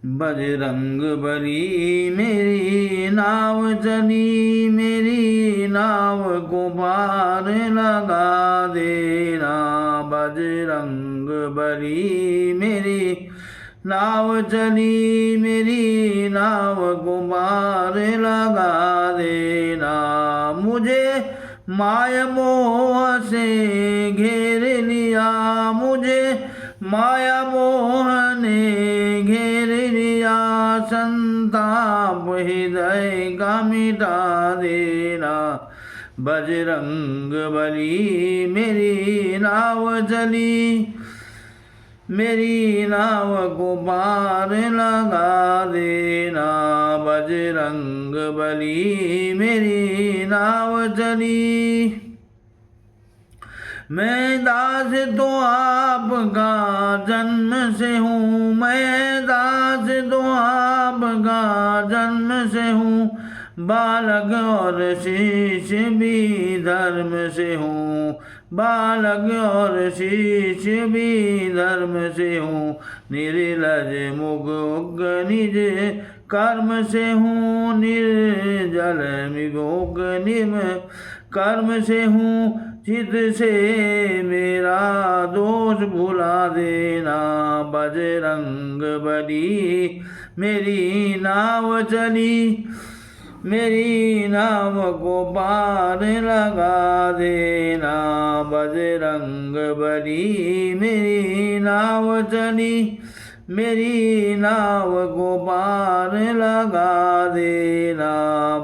बजरंग बली मेरी नाव चली, मेरी नाव को पार लगा देना। बजरंग बली मेरी नाव चली, मेरी नाव को पार लगा देना। मुझे माया मोह से घेर लिया, मुझे माया मोह ने घेर लिया। संताप हृदय का मिटा देना। बजरंग बली मेरी नाव चली, मेरी नाव को पार लगा देना। बजरंग बली मेरी नाव चली। मैं दास तो आपका जन्म से हूँ, मैं दास तो आपका जन्म से हूँ। बालक और शिष्य भी धर्म से हूँ, बालक और शिष्य भी धर्म से हूँ। निर्लज मुख निज कर्म से हूँ, निर्जल विभोग निम कर्म से हूँ। चित से मेरा दोष भुला देना। बजरंग बली मेरी नाव चली, मेरी नाव को पार लगा देना। बजरंग बली मेरी नाव चली, मेरी नाव को पार लगा देना।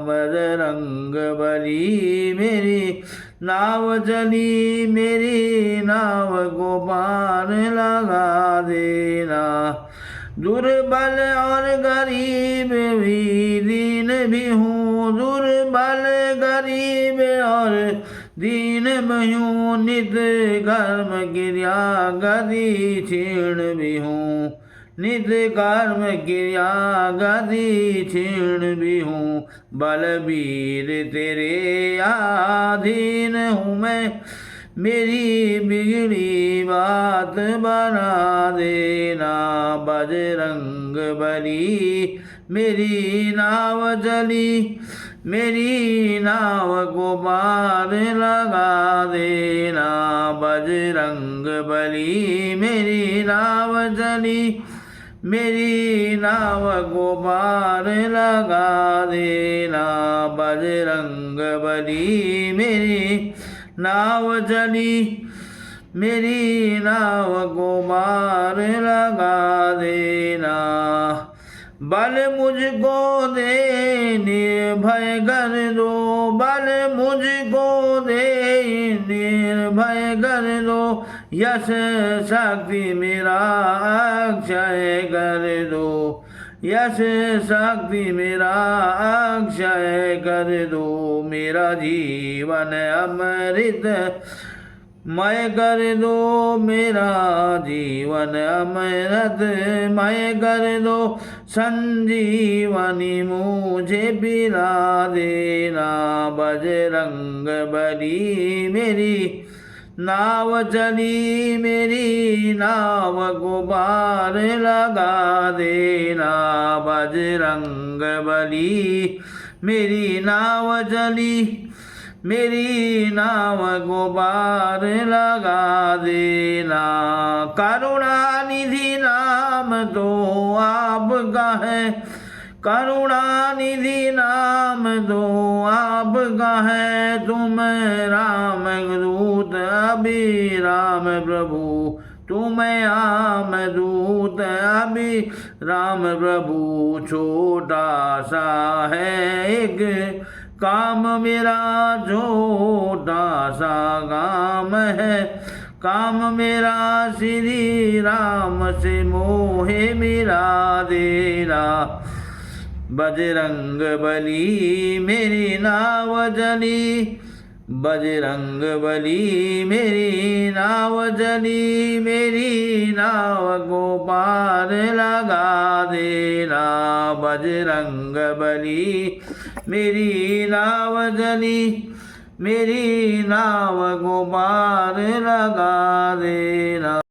बजरंग बली मेरी नाव चली, मेरी नाव को पार लगा देना। दुर्बल और गरीब भी दीन भी हूँ, दुर्बल गरीब और दीन भी हूँ। नित कर्म क्रिया गति क्षीण भी हूँ, नित कर्म क्रिया गति क्षीण भी हूँ। बलबीर तेरे अधीन हूँ मैं, मेरी बिगड़ी बात बना देना। बजरंग बली मेरी नाव चली, मेरी नाव को पार लगा देना। बजरंग बली मेरी नाव चली, मेरी नाव को पार लगा देना। बजरंग बली मेरी नाव चली, मेरी नाव को पार लगा देना। बल मुझको दे निर्भय कर दो, बल मुझको दे निर्भय कर दो। यश शक्ति मेरा अक्षय कर दो, यश शक्ति मेरा अक्षय कर दो। मेरा जीवन अमृत मय कर दो, मेरा जीवन अमृत मय कर दो। संजीवनी मुझे पिला देना। बजरंग बली मेरी नाव चली, मेरी नाव को पार लगा देना। बजरंग बली मेरी नाव चली, मेरी नाव को पार लगा देना। करुणा निधि नाम तो आपका है, करुणा निधि नाम तो आपका है। तुम राम दूत अभी राम प्रभु, तुम आम दूत अभी राम प्रभु। छोटा सा है एक काम मेरा, छोटा सा काम है काम मेरा। श्री राम से मोहे मिला देना। बजरंग बली मेरी नाव चली, बजरंग बली मेरी नाव चली। मेरी नाव को पार लगा देना। बजरंग बली मेरी नाव चली, मेरी नाव को पार लगा देना।